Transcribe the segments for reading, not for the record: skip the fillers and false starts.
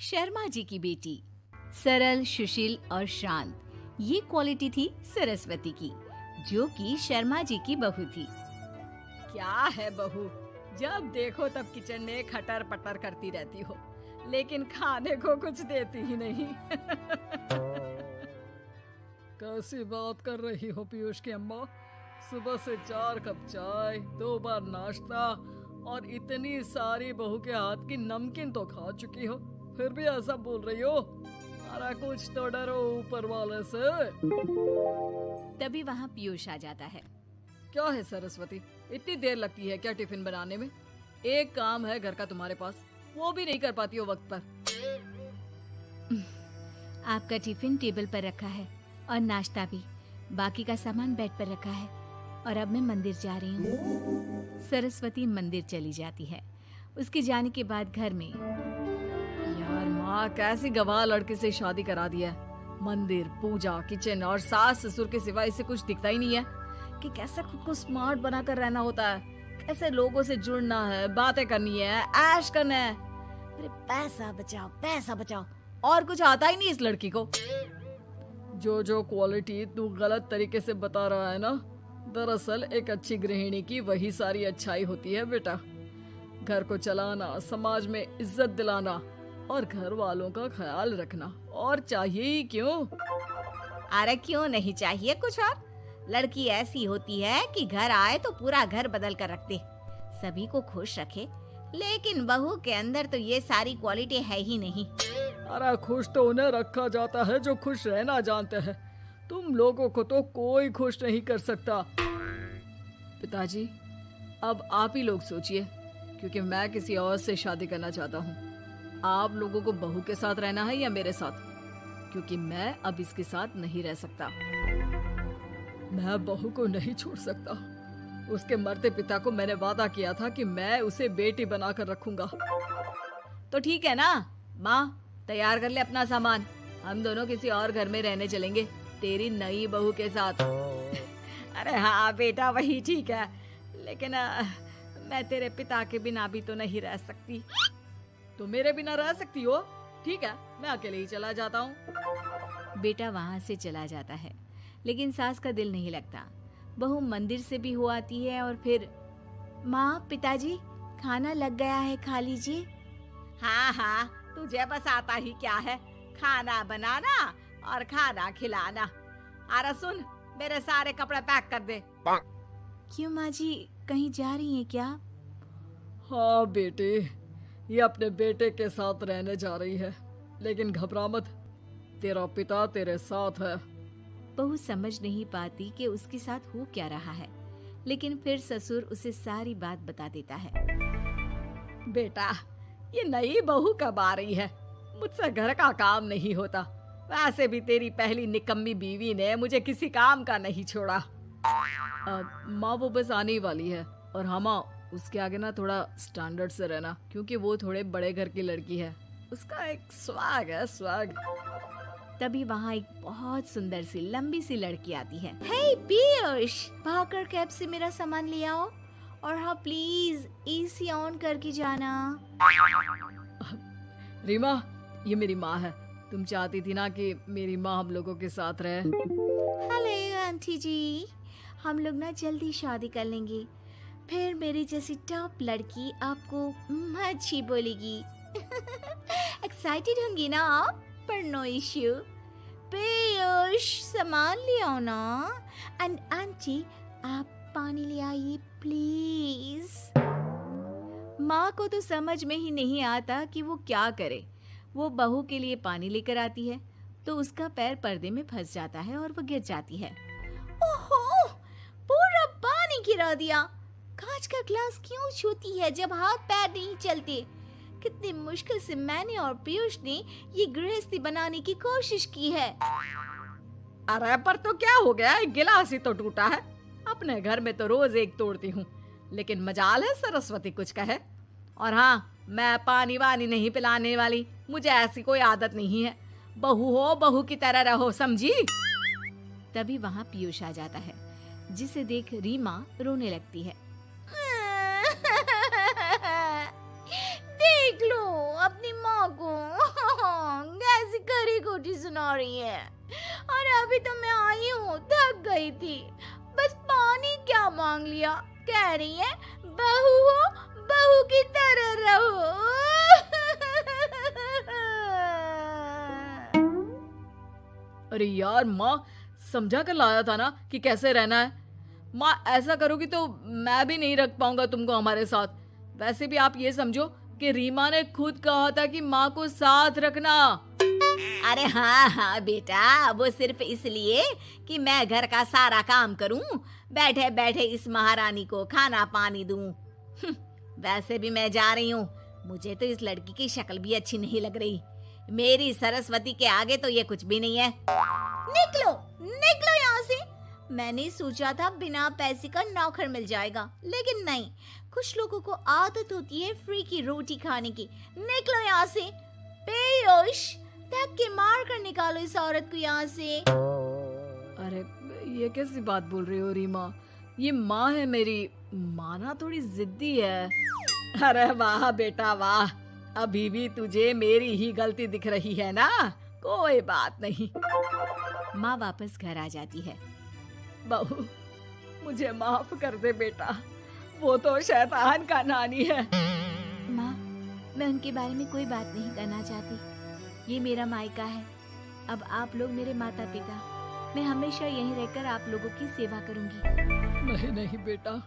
शर्मा जी की बेटी। सरल, सुशील और शांत, ये क्वालिटी थी सरस्वती की, जो कि शर्मा जी की बहू थी। क्या है बहू, जब देखो तब किचन में खटर पटर करती रहती हो, लेकिन खाने को कुछ देती ही नहीं। कैसी बात कर रही हो पीयूष की अम्मा? सुबह से 4 कप चाय, 2 बार नाश्ता और इतनी सारी बहू के हाथ की नमकीन तो खा चुकी हो, फिर भी ऐसा बोल रही हो? अरे कुछ तो डरो ऊपर वाले से। तभी वहाँ पीयूष आ जाता है। क्या है सरस्वती, इतनी देर लगती है क्या टिफिन बनाने में? एक काम है घर का तुम्हारे पास, वो भी नहीं कर पाती हो वक्त पर। आपका टिफिन टेबल पर रखा है और नाश्ता भी, बाकी का सामान बेड पर रखा है और अब मैं मंदिर जा रही हूँ। सरस्वती मंदिर चली जाती है। उसके जाने के बाद घर में, यार माँ कैसी गवाह लड़के से शादी करा दिया है। मंदिर, पूजा, किचन और सास ससुर के सिवा इसे कुछ दिखता ही नहीं है कि कैसे खुद को स्मार्ट बनाकर रहना होता है, कैसे लोगों से जुड़ना है, बातें करनी है, ऐश करना है। अरे पैसा बचाओ, पैसा बचाओ, और कुछ आता ही नहीं इस लड़की को। जो क्वालिटी तू गलत तरीके से बता रहा है ना, दरअसल एक अच्छी गृहिणी की वही सारी अच्छाई होती है बेटा। घर को चलाना, समाज में इज्जत दिलाना और घर वालों का ख्याल रखना, और चाहिए ही क्यों? अरे क्यों नहीं चाहिए कुछ और? लड़की ऐसी होती है कि घर आए तो पूरा घर बदल कर रख दे, सभी को खुश रखे। लेकिन बहू के अंदर तो ये सारी क्वालिटी है ही नहीं। अरे खुश तो उन्हें रखा जाता है जो खुश रहना जानते हैं। तुम लोगों को तो कोई खुश नहीं कर सकता। पिताजी, अब आप ही लोग सोचिए, क्योंकि मैं किसी और से शादी करना चाहता हूँ। आप लोगों को बहू के साथ रहना है या मेरे साथ? क्योंकि मैं अब इसके साथ नहीं रह सकता। मैं बहू को नहीं छोड़ सकता। उसके मरते पिता को मैंने वादा किया था कि मैं उसे बेटी बनाकर रखूंगा। तो ठीक है ना माँ, तैयार कर ले अपना सामान, हम दोनों किसी और घर में रहने चलेंगे तेरी नई बहू के साथ। अरे हाँ बेटा, वही ठीक है, लेकिन मैं तेरे पिता के बिना भी तो नहीं रह सकती। तो मेरे बिना रह सकती हो? ठीक है, मैं अकेले ही चला जाता हूँ। बेटा वहाँ से चला जाता है, लेकिन सास का दिल नहीं लगता। बहू मंदिर से भी हो आती है और फिर, माँ, पिताजी, खाना लग गया है, खा लीजिए। हाँ हाँ, तुझे बस आता ही क्या है, खाना बनाना और खाना खिलाना। अरे सुन, मेरे सारे कपड़े पैक कर दे। क्यों माँ जी, कहीं जा रही हैं क्या? हाँ बेटे, ये अपने बेटे के साथ रहने जा रही है, लेकिन घबरा मत, तेरा पिता तेरे साथ है। बहू समझ नहीं पाती कि उसके साथ हो क्या रहा है, लेकिन फिर ससुर उसे सारी बात बता देता है। बेटा, ये नई बहू कब आ रही है? मुझसे घर का काम नहीं होता। वैसे भी तेरी पहली निकम्मी बीवी ने मुझे किसी काम का नहीं छोड़ा। माँ, वो बस आने ही वाली है, और हाँ माँ, उसके आगे ना थोड़ा स्टैंडर्ड से रहना, क्योंकि वो थोड़े बड़े घर की लड़की है। उसका एक स्वैग है, स्वैग। तभी वहाँ एक बहुत सुंदर सी लंबी सी लड़की आती है। हे पीयूष, भागकर कैब से मेरा सामान ले आओ, और हाँ प्लीज एसी ऑन करके जाना। रीमा, ये मेरी माँ है। तुम चाहती थी ना कि मेरी माँ हम लोगों के साथ रहे। हेलो आंटी जी, हम लोग ना जल्दी शादी कर लेंगे, फिर मेरी जैसी टॉप लड़की आपको अच्छी बोलेगी। एक्साइटेड होंगी ना आप? पर नो इश्यू। पीयूष, सामान ले आओ ना, एंड आंटी आप पानी ले आइए प्लीज। माँ को तो समझ में ही नहीं आता कि वो क्या करे। वो बहू के लिए पानी लेकर आती है तो उसका पैर पर्दे में फंस जाता है और वो गिर जाती है। ओहो, पूरा पानी गिरा दिया। कांच का ग्लास क्यों छूती है जब हाथ पैर नहीं चलते? कितनी मुश्किल से मैंने और पीयूष ने ये गृहस्थी बनाने की कोशिश की है। अरे पर तो क्या हो गया, एक गिलास ही तो टूटा है। अपने घर में तो रोज एक तोड़ती हूँ, लेकिन मजाल है सरस्वती कुछ कहे। और हाँ, मैं पानी वानी नहीं पिलाने वाली, मुझे ऐसी कोई आदत नहीं है। बहू हो, बहू की तरह रहो, समझी? तभी वहाँ पीयूष आ जाता है, जिसे देख रीमा रोने लगती है। देख लो अपनी माँ को। खोटी सुना रही है। और अभी तो मैं आई हूँ, थक गई थी, बस पानी क्या मांग लिया। कह रही है बहू हो, बहू की तरह रहो। अरे यार माँ, समझा कर लाया था ना कि कैसे रहना है। माँ ऐसा करोगी तो मैं भी नहीं रख पाऊंगा तुमको हमारे साथ। वैसे भी आप ये समझो कि रीमा ने खुद कहा था कि माँ को साथ रखना। अरे हाँ हाँ बेटा, वो सिर्फ इसलिए कि मैं घर का सारा काम करूं, बैठे बैठे इस महारानी को खाना पानी दूं। वैसे भी मैं जा रही हूँ, मुझे तो इस लड़की की शक्ल भी अच्छी नहीं लग रही। मेरी सरस्वती के आगे तो ये कुछ भी नहीं है। निकलो निकलो यहाँ से। मैंने सोचा था बिना पैसे का नौकर मिल जाएगा, लेकिन नहीं। कुछ लोगों को आदत होती है फ्री की रोटी खाने की। निकलो यहाँ से। पीयूष, धक्के के मार कर निकालो इस औरत को यहाँ से। अरे ये कैसी बात बोल रही हो रीमा? ये माँ है मेरी। माँ ना थोड़ी जिद्दी है। अरे वाह बेटा वाह, अभी भी तुझे मेरी ही गलती दिख रही है ना। कोई बात नहीं। माँ वापस घर आ जाती है। बहू, मुझे माफ कर दे बेटा, वो तो शैतान का नानी है। माँ, मैं उनके बारे में कोई बात नहीं करना चाहती। ये मेरा मायका है। अब आप लोग मेरे माता पिता। मैं हमेशा यहीं रहकर आप लोगों की सेवा करूंगी। नहीं नहीं बेटा,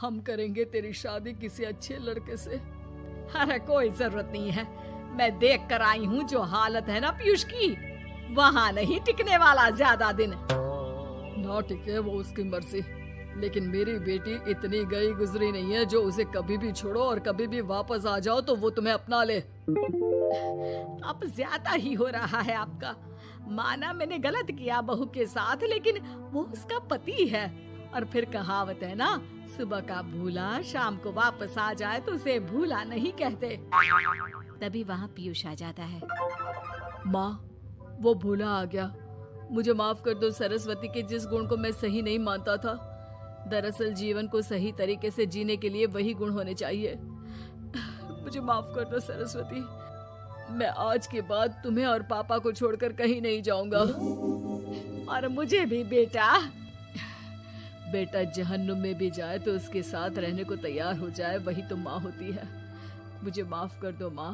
हम करेंगे तेरी शादी किसी अच्छे लड़के से। अरे कोई जरूरत नहीं है, मैं देख कर आई हूँ जो हालत है ना पीयूष की, वहाँ नहीं टिकने वाला ज्यादा दिन। ना टिके वो उसकी मर्जी, लेकिन मेरी बेटी इतनी गई गुजरी नहीं है जो उसे कभी भी छोड़ो और कभी भी वापस आ जाओ तो वो तुम्हें अपना ले। अब ज्यादा ही हो रहा है आपका। माना मैंने गलत किया बहू के साथ, लेकिन वो उसका पति है। और फिर कहावत है ना, सुबह का भूला शाम को वापस आ जाए तो उसे भूला नहीं कहते। तभी वहाँ पीयूष आ जाता है। माँ, वो भूला आ गया। मुझे माफ कर दो सरस्वती के जिस गुण को मैं सही नहीं मानता था। दरअसल जीवन को सही तरीके से जीने के लिए वही गुण होने चाहिए। मुझे माफ कर दो सरस्वती। मैं आज के बाद तुम्हें और पापा को छोड़कर कहीं नहीं जाऊंगा। और मुझे भी बेटा। बेटा जहन्नुम में भी जाए तो उसके साथ रहने को तैयार हो जाए, वही तो माँ होती है। मुझे माफ कर दो माँ।